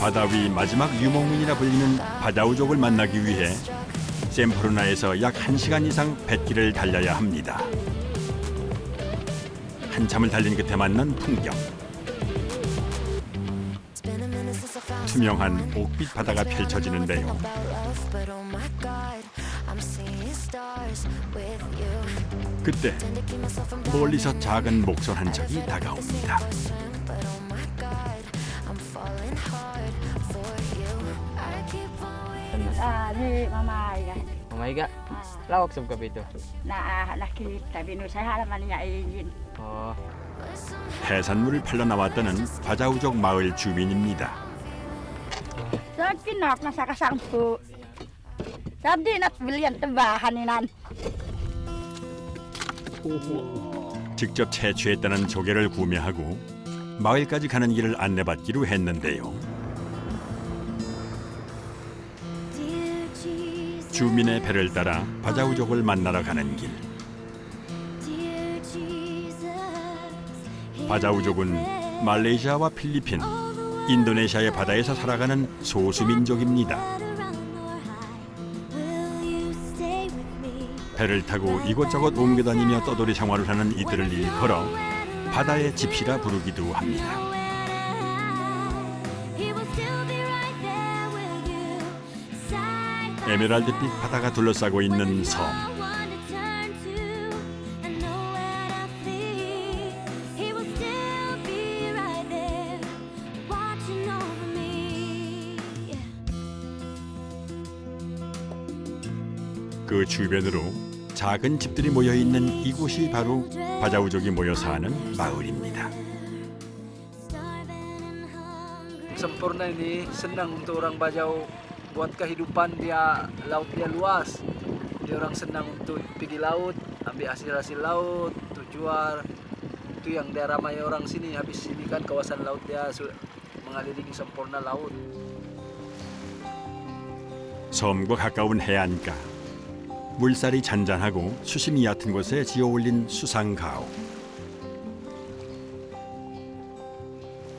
바다 위 마지막 유목민이라 불리는 바자우족을 만나기 위해 샘포르나에서 약 1시간 이상 뱃길을 달려야 합니다. 한참을 달린 끝에 만난 풍경. 투명한 옥빛 바다가 펼쳐지는데요. 그때 멀리서 작은 목선 한 척이 다가옵니다. Ni mama ya. Mama Iga, lawak sa gabi ito. Nakita binusa halaman niya iyin. 해산물을 팔러 나왔다는 바자우족 마을 주민입니다. Sa kinak na sa kasangpo. Sabi na bilyan tabahan ninan. 직접 채취했다는 조개를 구매하고 마을까지 가는 길을 안내받기로 했는데요. 주민의 배를 따라 바자우족을 만나러 가는 길. 바자우족은 말레이시아와 필리핀, 인도네시아의 바다에서 살아가는 소수민족입니다. 배를 타고 이곳저곳 옮겨다니며 떠돌이 생활을 하는 이들을 일컬어 바다의 집시라 부르기도 합니다. 에메랄드빛 바다가 둘러싸고 있는 섬. 그 주변으로 작은 집들이 모여 있는 이곳이 바로 바자우족이 모여 사는 마을입니다. Sempurna ini senang untuk orang Bajau buat kehidupan dia laut dia luas. Dia orang senang untuk pergi laut, ambil hasil-hasil laut, untuk jual. Itu yang daerah ramai orang sini. Habis sini kan kawasan laut dia mengelilingi sempurna laut. 섬과 가까운 해안가. 물살이 잔잔하고 수심이 얕은 곳에 지어올린 수상가옥.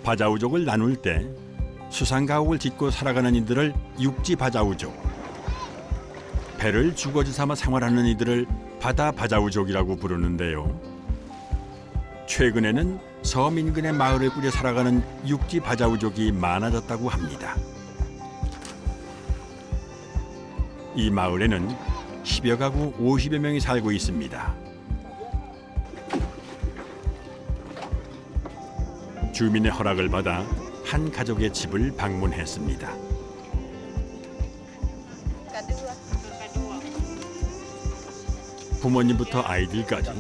바자우족을 나눌 때 수상가옥을 짓고 살아가는 이들을 육지 바자우족, 배를 주거지 삼아 생활하는 이들을 바다 바자우족이라고 부르는데요. 최근에는 섬 인근의 마을을 꾸려 살아가는 육지 바자우족이 많아졌다고 합니다. 이 마을에는 10여 가구 50여 명이 살고 있습니다. 주민의 허락을 받아 한 가족의 집을 방문했습니다. 부모님부터 아이들까지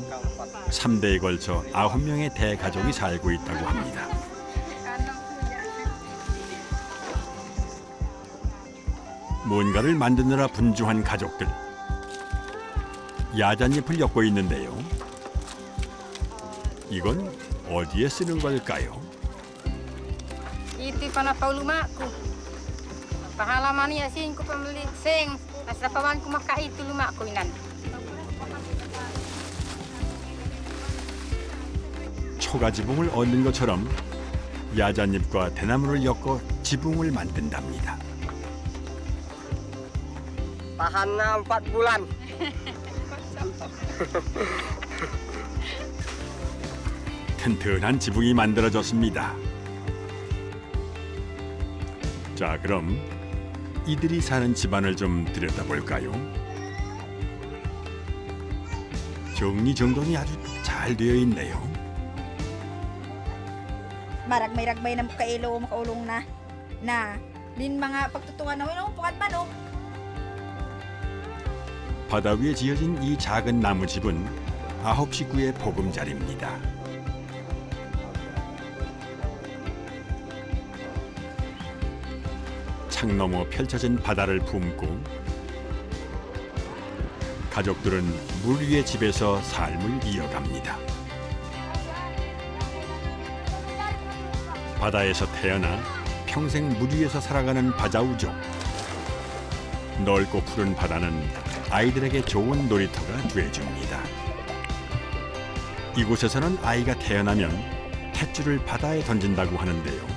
3대에 걸쳐 9명의 대가족이 살고 있다고 합니다. 뭔가를 만드느라 분주한 가족들. 야잔잎을 엮고 있는데요. 이건 어디에 쓰는 걸까요? Itu pana paulumakku. Pahalamani asin ku pembeli sing. Nasapawan ku maka itu lumakku inan. 초가 지붕을 얻는 것처럼 야잔잎과 대나무를 엮어 지붕을 만든답니다. Tahannya 4 bulan. 튼튼한 지붕이 만들어졌습니다. 자, 그럼 이들이 사는 집안을 좀 들여다볼까요? 정리정돈이 아주 잘 되어 있네요. Maragmay-ragmay na kailo makaulong na din mga pagtutungan na no pukat man no. 바다 위에 지어진 이 작은 나무집은 9식구의 보금자리입니다. 창 너머 펼쳐진 바다를 품고 가족들은 물 위의 집에서 삶을 이어갑니다. 바다에서 태어나 평생 물 위에서 살아가는 바자우족. 넓고 푸른 바다는 아이들에게 좋은 놀이터가 되어줍니다. 이곳에서는 아이가 태어나면 탯줄을 바다에 던진다고 하는데요.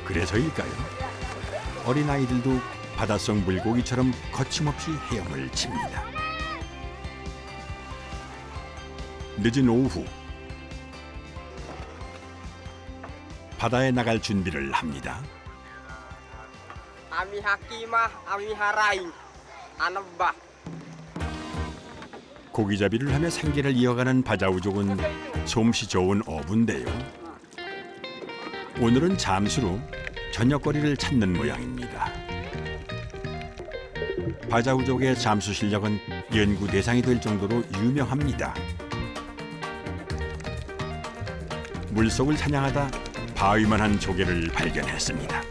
그래서일까요? 어린아이들도 바닷속 물고기처럼 거침없이 헤엄을 칩니다. 늦은 오후 바다에 나갈 준비를 합니다. Ami hakimah, ami haraing. Anabah. 고기잡이를 하며 생계를 이어가는 바자우족은 솜씨 좋은 어부인데요. 오늘은 잠수로 저녁거리를 찾는 모양입니다. 바자우족의 잠수 실력은 연구 대상이 될 정도로 유명합니다. 물속을 사냥하다 바위만한 조개를 발견했습니다.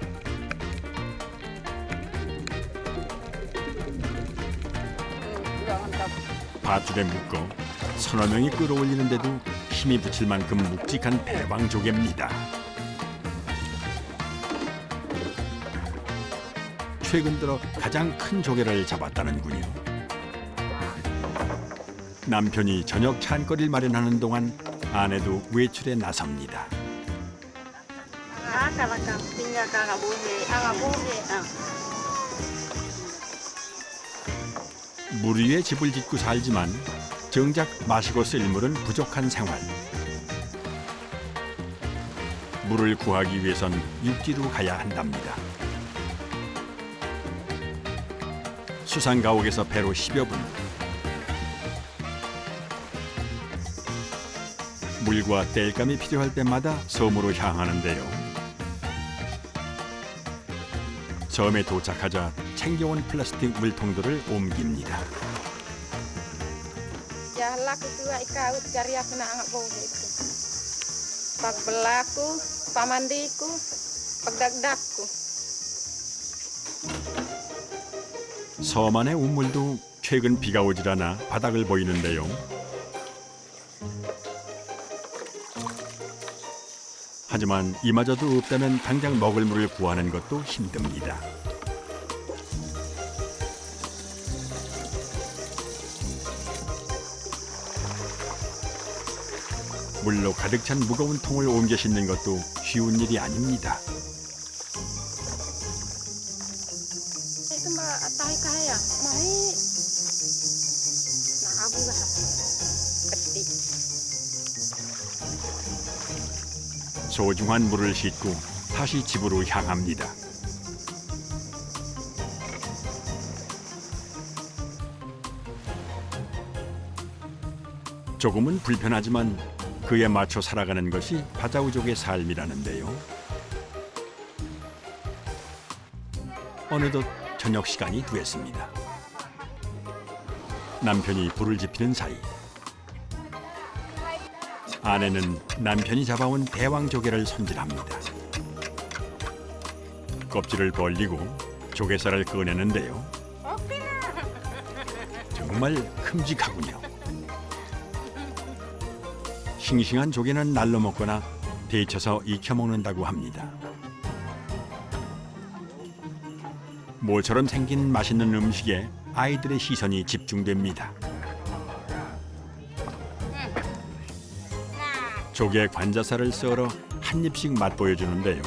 밧줄에 묶어 서너 명이 끌어올리는데도 힘이 붙일 만큼 묵직한 대왕조개입니다. 최근 들어 가장 큰 조개를 잡았다는군요. 남편이 저녁 찬거리를 마련하는 동안 아내도 외출에 나섭니다. 물 위에 집을 짓고 살지만 정작 마시고 쓸 물은 부족한 생활. 물을 구하기 위해선 육지로 가야 한답니다. 수산가옥에서 배로 10여 분. 물과 땔감이 필요할 때마다 섬으로 향하는데요. 섬에 도착하자 챙겨온 플라스틱 물통들을 옮깁니다. Jalan itu ika cari aku nak angkat bau itu. Pak belaku, pamandiku, pagdagdagku. 섬 안의 우물도 최근 비가 오질 않아 바닥을 보이는데요. 하지만 이마저도 없다면 당장 먹을 물을 구하는 것도 힘듭니다. 물로 가득 찬 무거운 통을 옮겨 싣는 것도 쉬운 일이 아닙니다. Itu mbak tahu kaya, mai. Nah abu lah. Peti. 소중한 물을 싣고 다시 집으로 향합니다. 조금은 불편하지만 그에 맞춰 살아가는 것이 바자우족의 삶이라는데요. 어느덧 저녁 시간이 됐습니다. 남편이 불을 지피는 사이 아내는 남편이 잡아온 대왕조개를 손질합니다. 껍질을 벌리고 조개살을 꺼내는데요. 정말 큼직하군요. 싱싱한 조개는 날로 먹거나 데쳐서 익혀 먹는다고 합니다. 모처럼 생긴 맛있는 음식에 아이들의 시선이 집중됩니다. 조개 관자살을 썰어 한 입씩 맛보여주는데요.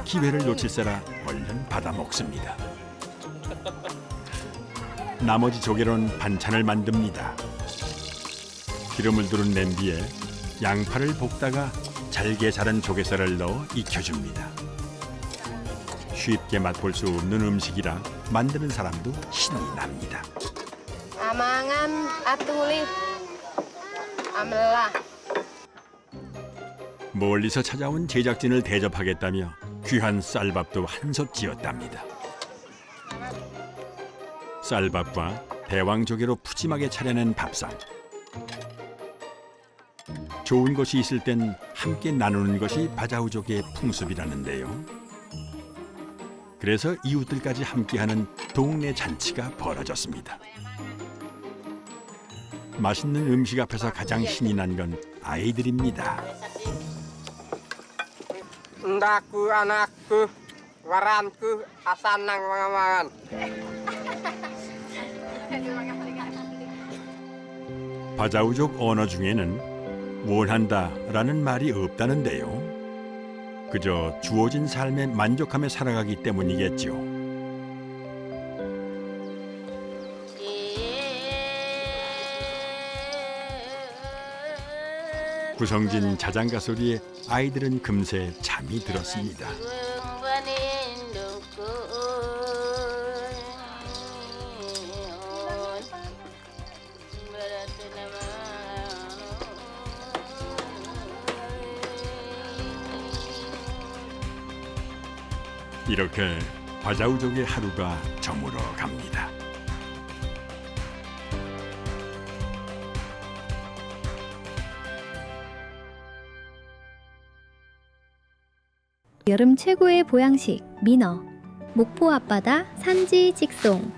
기회를 놓칠세라 얼른 받아 먹습니다. 나머지 조개로는 반찬을 만듭니다. 기름을 두른 냄비에 양파를 볶다가 잘게 자른 조개살을 넣어 익혀줍니다. 쉽게 맛볼 수 없는 음식이라 만드는 사람도 신이 납니다. Amangan atuli. Amlah. 멀리서 찾아온 제작진을 대접하겠다며 귀한 쌀밥도 한솥 지었답니다. 쌀밥과 대왕조개로 푸짐하게 차려낸 밥상. 좋은 것이 있을 땐 함께 나누는 것이 바자우족의 풍습이라는데요. 그래서 이웃들까지 함께하는 동네 잔치가 벌어졌습니다. 맛있는 음식 앞에서 가장 신이 난 건 아이들입니다. Ndaku, anakku, waranku, asanang mangamangan. 바자우족 언어 중에는 원한다라는 말이 없다는데요. 그저 주어진 삶에 만족하며 살아가기 때문이겠죠. 구성진 자장가 소리에 아이들은 금세 잠이 들었습니다. 이렇게 바자우족의 하루가 저물어 갑니다. 여름 최고의 보양식 민어. 목포 앞바다 산지 직송.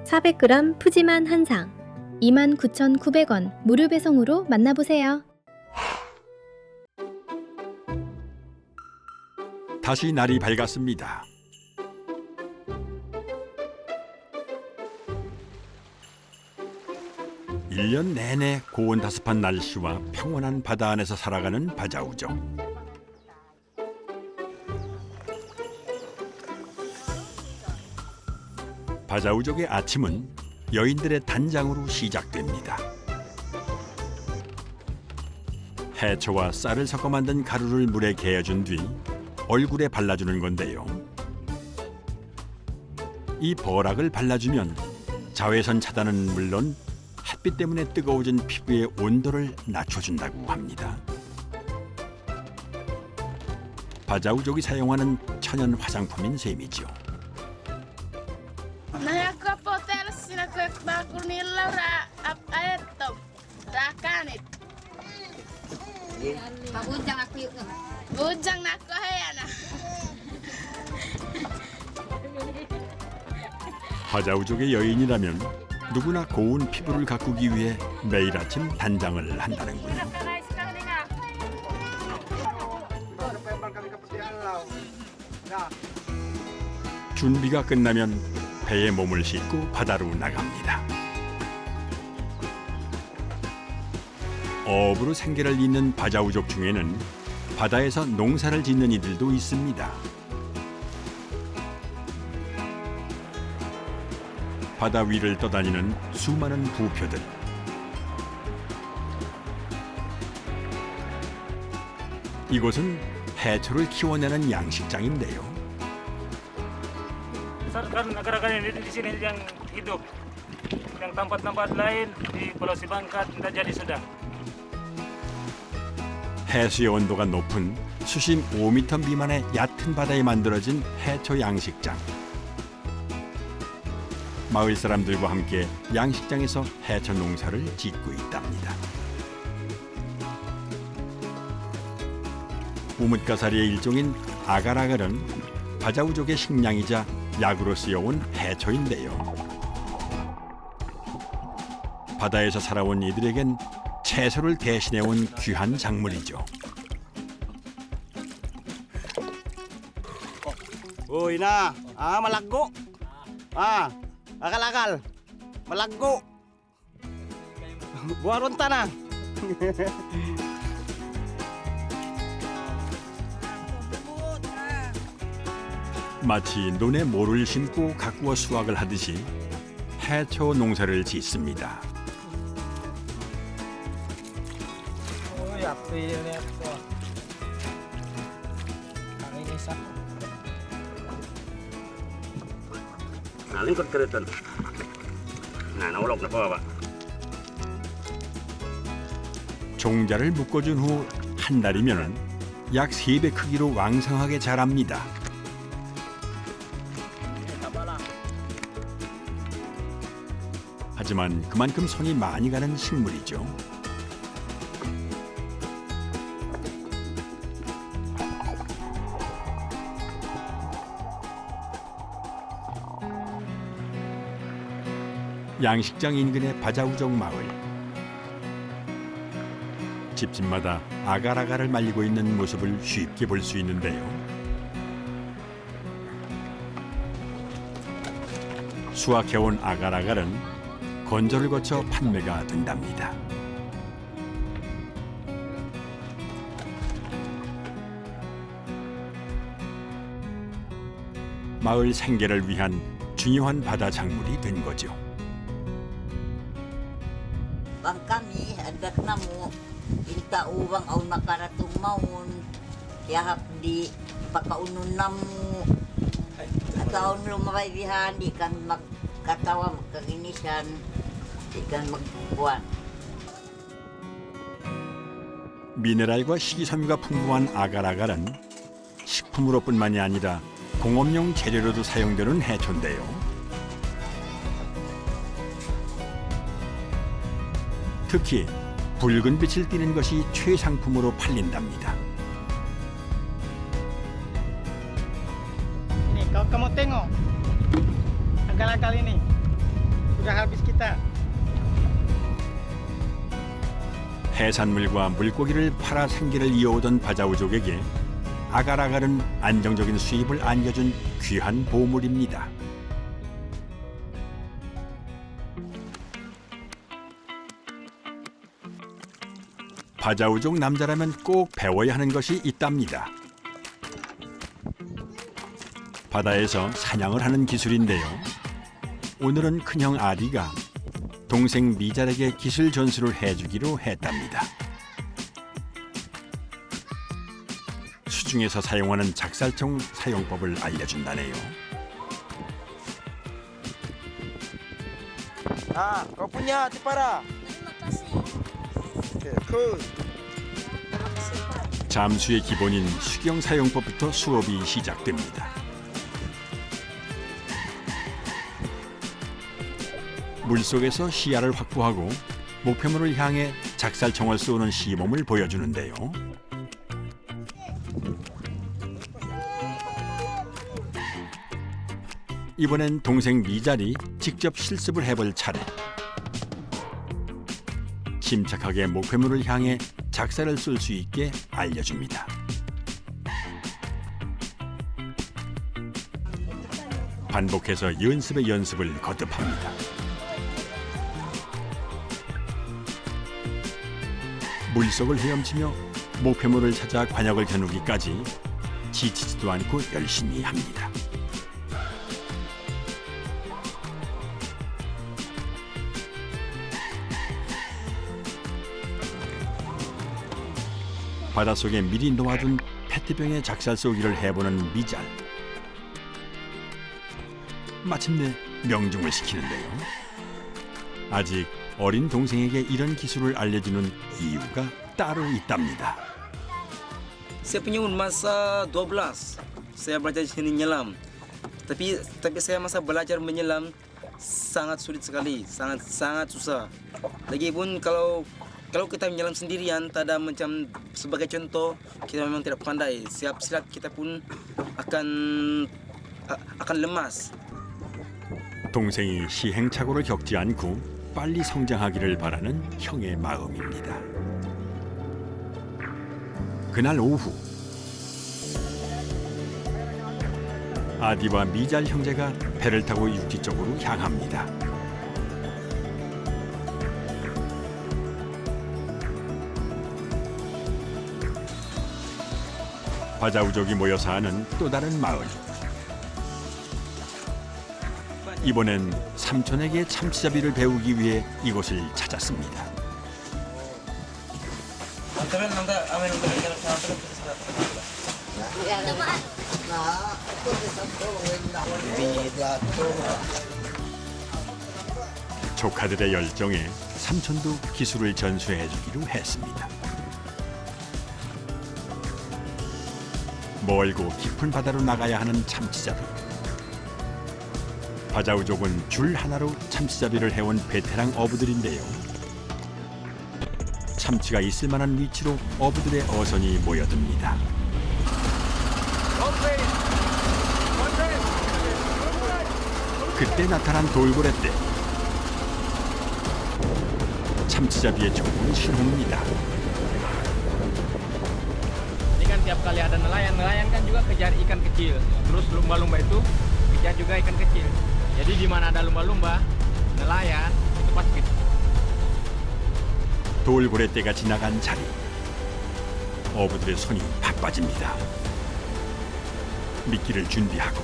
400g 푸짐한 한상 29,900원 무료 배송으로 만나보세요. 다시 날이 밝았습니다. 일 년 내내 고온다습한 날씨와 평온한 바다 안에서 살아가는 바자우족. 바자우족의 아침은 여인들의 단장으로 시작됩니다. 해초와 쌀을 섞어 만든 가루를 물에 개어준 뒤 얼굴에 발라주는 건데요. 이 버락을 발라주면 자외선 차단은 물론 햇빛 때문에 뜨거워진 피부의 온도를 낮춰준다고 합니다. 바자우족이 사용하는 천연 화장품인 셈이죠. Nah aku potel sina ku bakul nila ra aetom ra kanit. Pabunjang aku yuk. Bujang na ko hayana. 바자우족의 여인이라면 누구나 고운 피부를 가꾸기 위해 매일 아침 단장을 한다는군요. 준비가 끝나면 배에 몸을 싣고 바다로 나갑니다. 어업으로 생계를 잇는 바자우족 중에는 바다에서 농사를 짓는 이들도 있습니다. 바다 위를 떠다니는 수많은 부표들. 이곳은 해초를 키워내는 양식장인데요. Kan agak-agak ini di sini yang hidup, yang tempat-tempat lain di Pulau Sibangkat tidak jadi sudah. 해수의 온도가 높은 수심 5m 미만의 얕은 바다에 만들어진 해초 양식장. 마을 사람들과 함께 양식장에서 해초 농사를 짓고 있답니다. 우뭇가사리의 일종인 아갈아갈은 바자우족의 식량이자 약으로 쓰여온 해초인데요. 바다에서 살아온 이들에겐 채소를 대신해온 귀한 작물이죠. Uy na, malaggo. Akal-akal. Malaggo. Buwaron ta na. 마치 논에 모를 심고 가꾸어 수확을 하듯이 해초 농사를 짓습니다. Lingkod keretan. Nah, naulog na po ba? 종자를 묶어준 후 한 달이면 약 3배 크기로 왕성하게 자랍니다. 하지만 그만큼 손이 많이 가는 식물이죠. 양식장 인근의 바자우족 마을. 집집마다 아갈아갈을 말리고 있는 모습을 쉽게 볼 수 있는데요. 수확해온 아갈아갈은 건조를 거쳐 판매가 된답니다. 마을 생계를 위한 중요한 바다 작물이 된 거죠. Bang kami adat namo inta uwang aw nakaratung maun yahap di pakaunon namo ataon lumabay dihan di kan magkatawa magkaginisan di kan magbuwan. 미네랄과 식이섬유가 풍부한 아갈아갈은 식품으로뿐만이 아니라 공업용 재료로도 사용되는 해초인데요. 특히 붉은 빛을 띠는 것이 최상품으로 팔린답니다. Ini kamu tengok agal-agal ini sudah habis kita. 해산물과 물고기를 팔아 생계를 이어오던 바자우족에게 아갈아갈은 안정적인 수입을 안겨준 귀한 보물입니다. 바자우족 남자라면 꼭 배워야 하는 것이 있답니다. 바다에서 사냥을 하는 기술인데요. 오늘은 큰형 아디가 동생 미잘에게 기술 전수를 해주기로 했답니다. 수중에서 사용하는 작살총 사용법을 알려준다네요. Ah, kau punya Tipara. Cool. 잠수의 기본인 수경 사용법부터 수업이 시작됩니다. 물속에서 시야를 확보하고 목표물을 향해 작살총을 쏘는 시범을 보여주는데요. 이번엔 동생 미잘이 직접 실습을 해볼 차례. 침착하게 목표물을 향해 작살을 쏠 수 있게 알려줍니다. 반복해서 연습의 연습을 거듭합니다. 물속을 헤엄치며 목표물을 찾아 관역을 겨누기까지 지치지도 않고 열심히 합니다. 바닷속에 미리 놓아둔 페트병에 작살 쏘기를 해보는 미잘. 마침내 명중을 시키는데요. 아직 어린 동생에게 이런 기술을 알려주는 이유가 따로 있답니다. Saya punya masa 12 saya belajar sini nyelam. Tapi saya masa belajar menyelam sangat sulit sekali, sangat susah. Lagipun kalau kita menyelam sendirian, tak ada macam sebagai contoh kita memang tidak pandai. Siap-siap kita pun akan lemas. 동생이 시행착오를 겪지 않고 빨리 성장하기를 바라는 형의 마음입니다. 그날 오후 아디와 미잘 형제가 배를 타고 육지 쪽으로 향합니다. 바자우족이 모여 사는 또 다른 마을. 이번엔 삼촌에게 참치잡이를 배우기 위해 이곳을 찾았습니다. 조카들의 열정에 삼촌도 기술을 전수해주기로 했습니다. 멀고 깊은 바다로 나가야 하는 참치잡이. 바자우족은 줄 하나로 참치잡이를 해온 베테랑 어부들인데요. 참치가 있을 만한 위치로 어부들의 어선이 모여듭니다. 그때 나타난 돌고래 떼. 참치잡이의 좋은 신호입니다. Ini kan tiap kali ada nelayan kan juga kejar ikan kecil. Terus lumba-lumba itu kejar juga ikan kecil. Jadi di mana ada lumba-lumba, nelayan itu pasti. 돌고래 떼가 지나간 자리. 어부들의 손이 바빠집니다. 미끼를 준비하고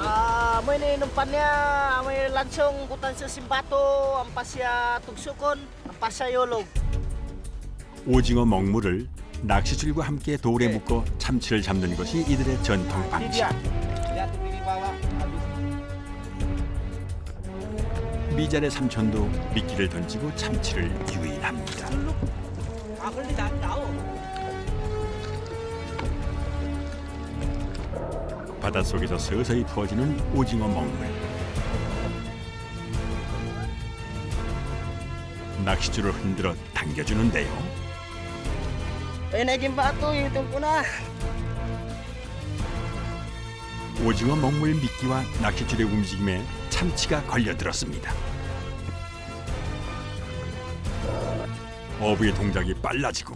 May ninumpan niya, may lansong kutan sa simbato, ang pasya tugsukon, ang pasya yolog. 오징어 먹물을 낚시줄과 함께 돌에 묶어 참치를 잡는 것이 이들의 전통 방식. 미잘의 삼촌도 미끼를 던지고 참치를 유인합니다. 바닷속에서 서서히 부어지는 오징어 먹물. 낚시줄을 흔들어 당겨주는데요. Naging bato, itong ko na. 오징어 먹물 미끼와 낚시줄의 움직임에 참치가 걸려들었습니다. 어부의 동작이 빨라지고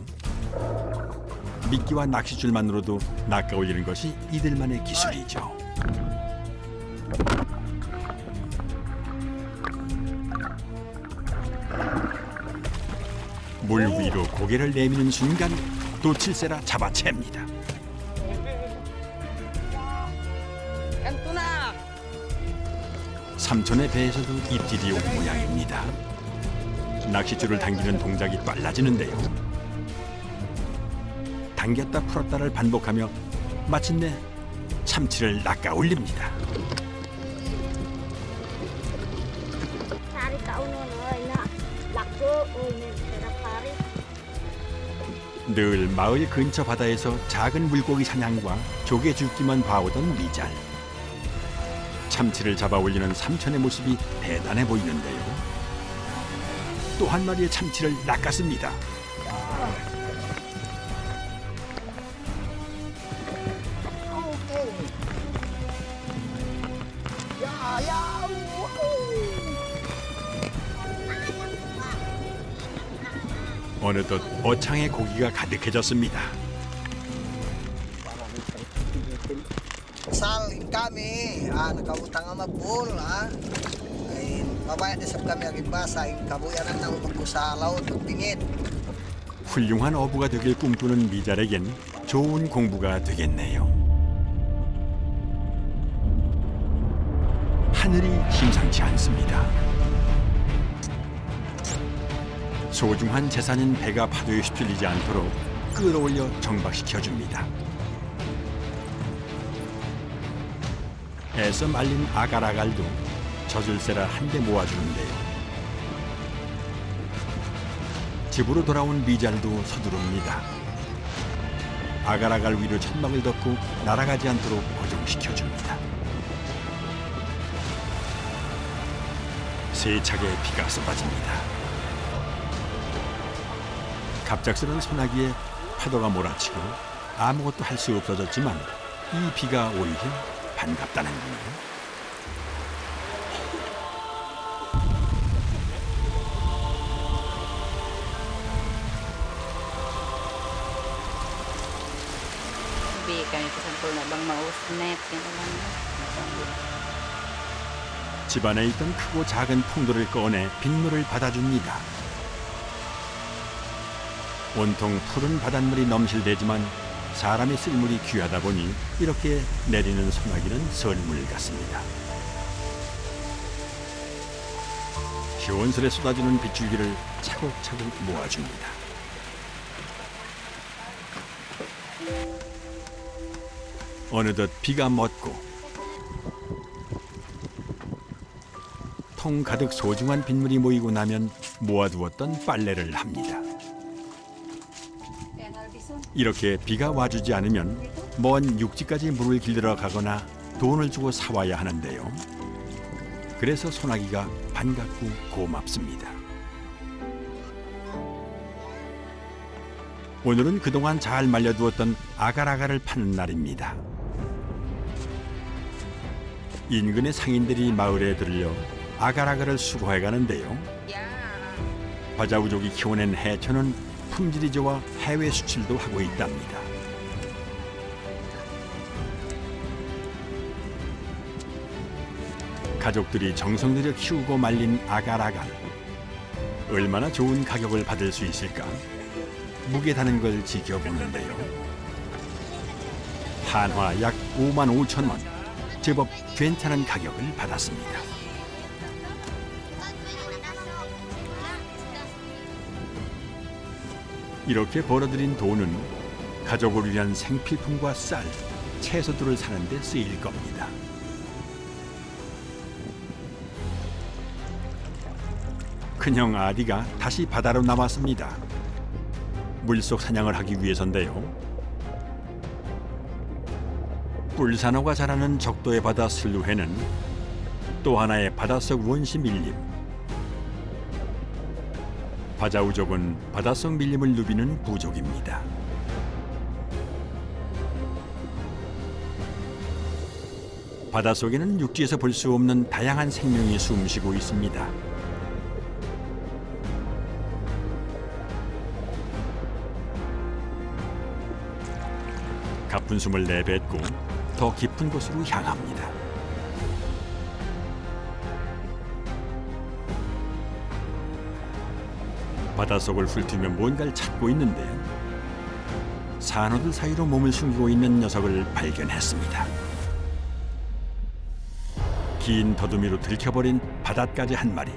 미끼와 낚시줄만으로도 낚아올리는 것이 이들만의 기술이죠. 물 위로 고개를 내미는 순간 도칠새라 잡아챕니다. 삼촌의 배에서도 입질이 온 모양입니다. 낚시줄을 당기는 동작이 빨라지는데요. 당겼다 풀었다를 반복하며 마침내 참치를 낚아 올립니다. 늘 마을 근처 바다에서 작은 물고기 사냥과 조개 줍기만 봐오던 미잘. 참치를 잡아 올리는 삼촌의 모습이 대단해 보이는데요. 또 한 마리의 참치를 낚았습니다. 어느덧 어창에 고기가 가득해졌습니다. Sal kami, nakautang ang mabul, ay mabaya sa kami ang ibasa, ay kabuyanan ng magkusalaw, pingit. 훌륭한 어부가 되길 꿈꾸는 미잘에겐 좋은 공부가 되겠네요. 하늘이 심상치 않습니다. 소중한 재산인 배가 파도에 휩쓸리지 않도록 끌어올려 정박시켜줍니다. 애써 말린 아갈아갈도 젖을새라 한데 모아주는데요. 집으로 돌아온 미잘도 서두릅니다. 아갈아갈 위로 천막을 덮고 날아가지 않도록 고정시켜줍니다. 세차게 비가 쏟아집니다. 갑작스런 소나기에 파도가 몰아치고 아무것도 할 수 없어졌지만 이 비가 오히려 반갑다는군요. 집안에 있던 크고 작은 풍도를 꺼내 빗물을 받아줍니다. 온통 푸른 바닷물이 넘실대지만 사람이 쓸 물이 귀하다 보니 이렇게 내리는 소나기는 설물 같습니다. 시원스레 쏟아지는 빗줄기를 차곡차곡 모아줍니다. 어느덧 비가 멎고 통 가득 소중한 빗물이 모이고 나면 모아두었던 빨래를 합니다. 이렇게 비가 와주지 않으면 먼 육지까지 물을 길들여 가거나 돈을 주고 사와야 하는데요. 그래서 소나기가 반갑고 고맙습니다. 오늘은 그동안 잘 말려두었던 아갈아갈을 파는 날입니다. 인근의 상인들이 마을에 들려 아갈아갈을 수거해 가는데요. 바자우족이 키워낸 해초는 품질이 좋아 해외 수출도 하고 있답니다. 가족들이 정성 들여 키우고 말린 아갈아갈. 얼마나 좋은 가격을 받을 수 있을까? 무게 다는 걸 지켜보는데요. 한화 약 55,000원, 제법 괜찮은 가격을 받았습니다. 이렇게 벌어들인 돈은 가족을 위한 생필품과 쌀, 채소들을 사는 데 쓰일 겁니다. 큰형 아디가 다시 바다로 나왔습니다. 물속 사냥을 하기 위해서인데요. 뿔산호가 자라는 적도의 바다 슬루회는 또 하나의 바닷속 원시 밀림. 바자우족은 바닷속 밀림을 누비는 부족입니다. 바닷속에는 육지에서 볼 수 없는 다양한 생명이 숨쉬고 있습니다. 가쁜 숨을 내뱉고 더 깊은 곳으로 향합니다. 바닷속을 훑으며 뭔가를 찾고 있는데 산호들 사이로 몸을 숨기고 있는 녀석을 발견했습니다. 긴 더듬이로 들켜버린 바닷가재 한 마리.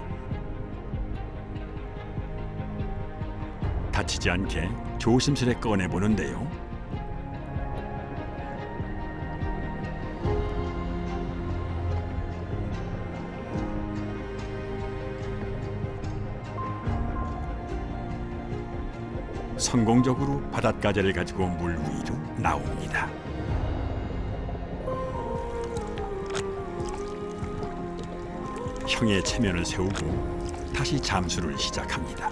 다치지 않게 조심스레 꺼내보는데요. 성공적으로 바닷가재를 가지고 물 위로 나옵니다. 형의 체면을 세우고 다시 잠수를 시작합니다.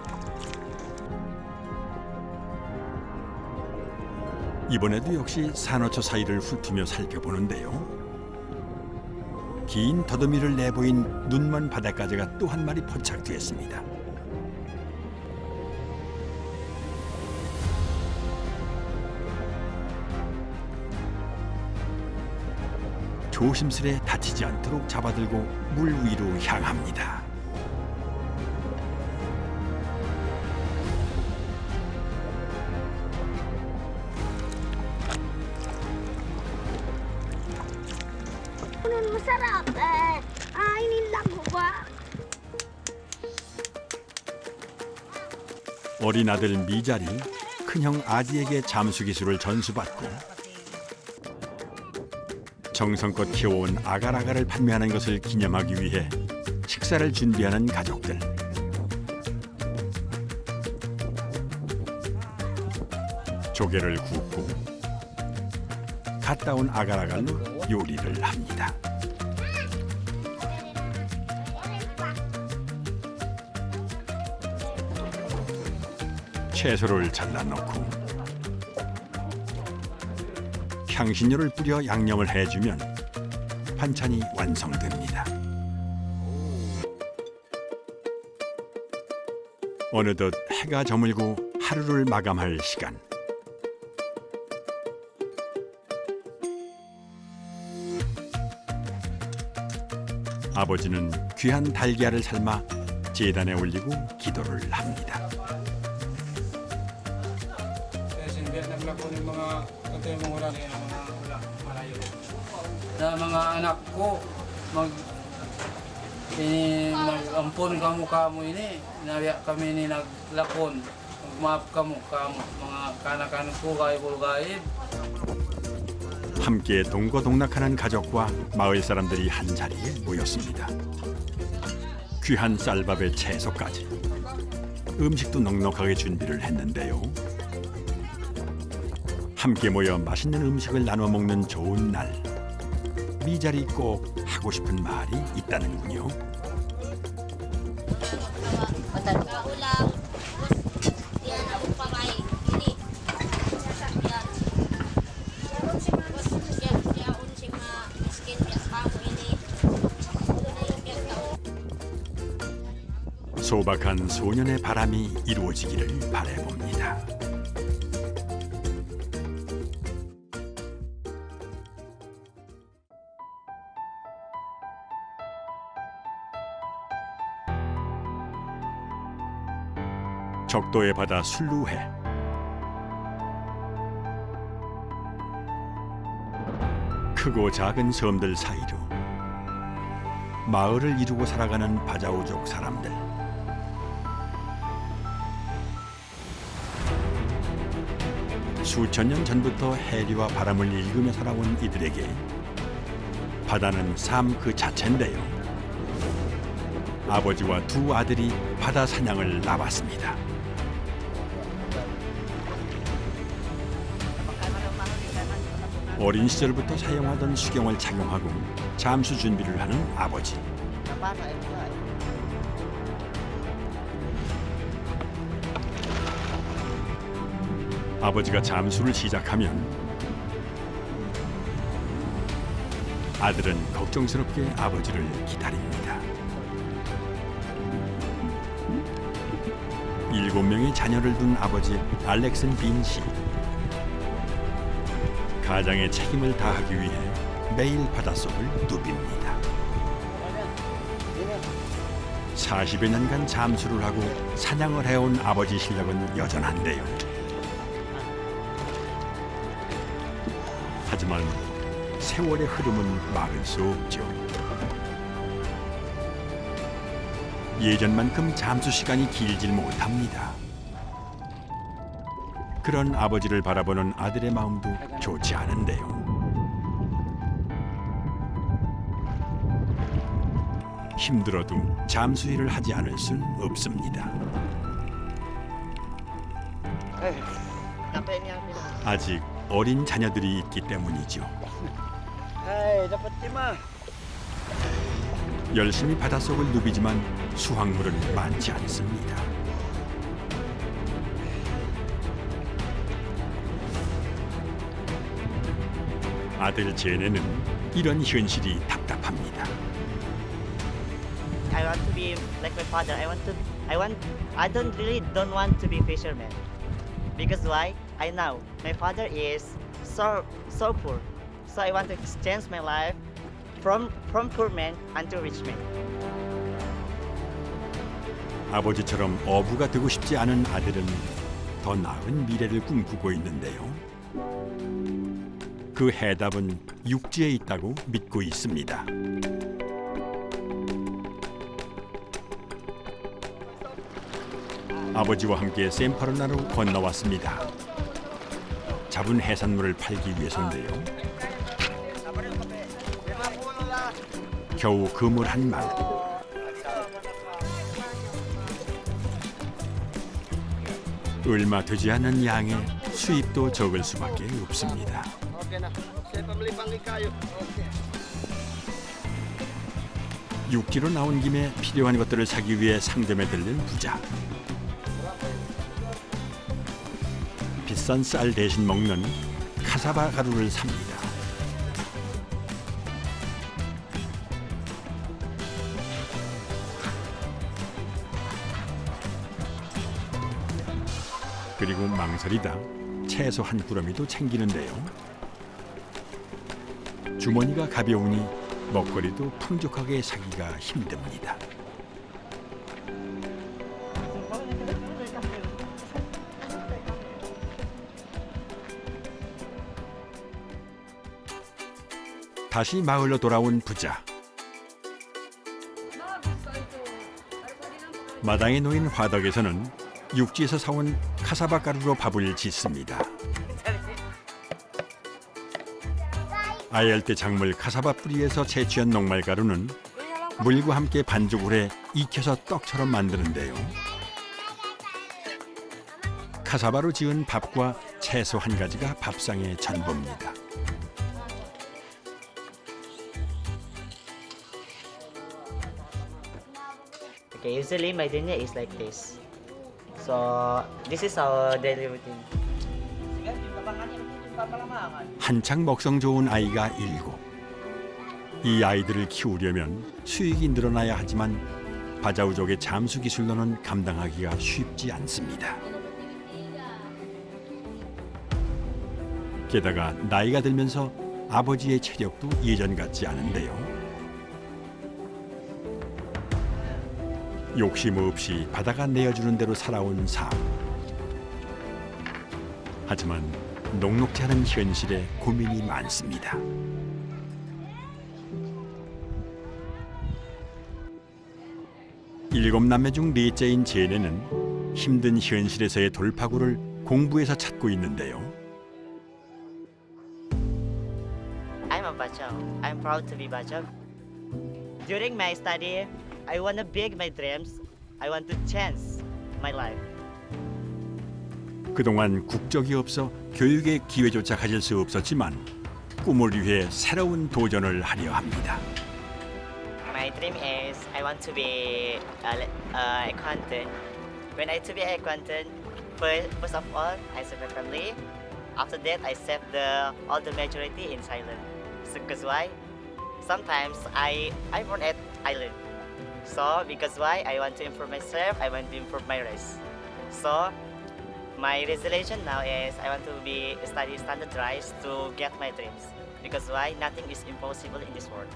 이번에도 역시 산호초 사이를 훑으며 살펴보는데요. 긴 더듬이를 내보인 눈먼 바닷가재가 또 한 마리 포착됐습니다. 조심스레 다치지 않도록 잡아들고 물 위로 향합니다. Masarap eh. Ini lagu ba? 어린 아들 미자리 큰형 아디에게 잠수 기술을 전수받고 정성껏 키워온 아가라가를 판매하는 것을 기념하기 위해 식사를 준비하는 가족들. 조개를 굽고 갓 따온 아가라갈로 요리를 합니다. 채소를 잘라놓고 향신료를 뿌려 양념을 해주면 반찬이 완성됩니다. 어느덧 해가 저물고 하루를 마감할 시간. 아버지는 귀한 달걀을 삶아 제단에 올리고 기도를 합니다. Sa mga anak ko, mag-ampon kamo ini, nabiyak kami ni naglakon. Magmaap kamo, mga kanak-kanak ko, gaib-gaib. 함께 동거동락하는 가족과 마을 사람들이 한자리에 모였습니다. 귀한 쌀밥에 채소까지. 음식도 넉넉하게 준비를 했는데요. 함께 모여 맛있는 음식을 나눠 먹는 좋은 날. 미자리 꼭 하고 싶은 말이 있다는군요. 소박한 소년의 바람이 이루어지기를 바라봅니다. 적도의 바다 술루회. 크고 작은 섬들 사이로 마을을 이루고 살아가는 바자우족 사람들. 수천 년 전부터 해리와 바람을 일구며 살아온 이들에게 바다는 삶 그 자체인데요. 아버지와 두 아들이 바다 사냥을 나왔습니다. 어린 시절부터 사용하던 수경을 착용하고 잠수 준비를 하는 아버지. 아버지가 잠수를 시작하면 아들은 걱정스럽게 아버지를 기다립니다. 7명의 자녀를 둔 아버지 알렉슨 빈 씨. 가장의 책임을 다하기 위해 매일 바닷속을 누빕니다. 40여 년간 잠수를 하고 사냥을 해온 아버지 실력은 여전한데요. 하지만 세월의 흐름은 막을 수 없죠. 예전만큼 잠수 시간이 길질 못합니다. 그런 아버지를 바라보는 아들의 마음도 좋지 않은데요. 힘들어도 잠수 일을 하지 않을 순 없습니다. 아직 어린 자녀들이 있기 때문이죠. 열심히 바닷속을 누비지만 수확물은 많지 않습니다. 아들 제네는 이런 현실이 답답합니다. I want to be like my father. I don't want to be fisherman. Because why? I know my father is so poor. So I want to exchange my life from poor man unto rich man. 아버지처럼 어부가 되고 싶지 않은 아들은 더 나은 미래를 꿈꾸고 있는데요. 그 해답은 육지에 있다고 믿고 있습니다. 아버지와 함께 샘퍼르나로 건너왔습니다. 잡은 해산물을 팔기 위해서인데요. 겨우 그물 한 말. 얼마 되지 않은 양의 수입도 적을 수밖에 없습니다. 육지로 나온 김에 필요한 것들을 사기 위해 상점에 들른 부자. 비싼 쌀 대신 먹는 카사바 가루를 삽니다. 그리고 망설이다 채소 한 꾸러미도 챙기는데요. 주머니가 가벼우니 먹거리도 풍족하게 사기가 힘듭니다. 다시 마을로 돌아온 부자. 마당에 놓인 화덕에서는 육지에서 사온 카사바 가루로 밥을 짓습니다. 아열대 작물 카사바 뿌리에서 채취한 녹말 가루는 물과 함께 반죽을 해 익혀서 떡처럼 만드는데요. 카사바로 지은 밥과 채소 한 가지가 밥상의 전부입니다. Okay, usually my dinner is like this. So this is our daily routine. 한창 먹성 좋은 아이가 7. 이 아이들을 키우려면 수익이 늘어나야 하지만 바자우족의 잠수 기술로는 감당하기가 쉽지 않습니다. 게다가 나이가 들면서 아버지의 체력도 예전 같지 않은데요. 욕심 없이 바다가 내어주는 대로 살아온 삶. 하지만 녹록지 않은 현실에 고민이 많습니다. 7남매 중 넷째인 제네는 힘든 현실에서의 돌파구를 공부에서 찾고 있는데요. I'm a Bajau. I'm proud to be Bajau. During my study, I want to big my dreams. I want to change my life. 그동안 국적이 없어 교육의 기회조차 가질 수 없었지만 꿈을 위해 새로운 도전을 하려 합니다. My dream is I want to be a accountant. When I to be an accountant, first of all, I save my family. After that, I save all the majority in Thailand. So, because why? Sometimes I born at island. So because why? I want to improve myself. I want to improve my race. So my resolution now is I want to be study standardized to get my dreams. Because why? Nothing is impossible in this world.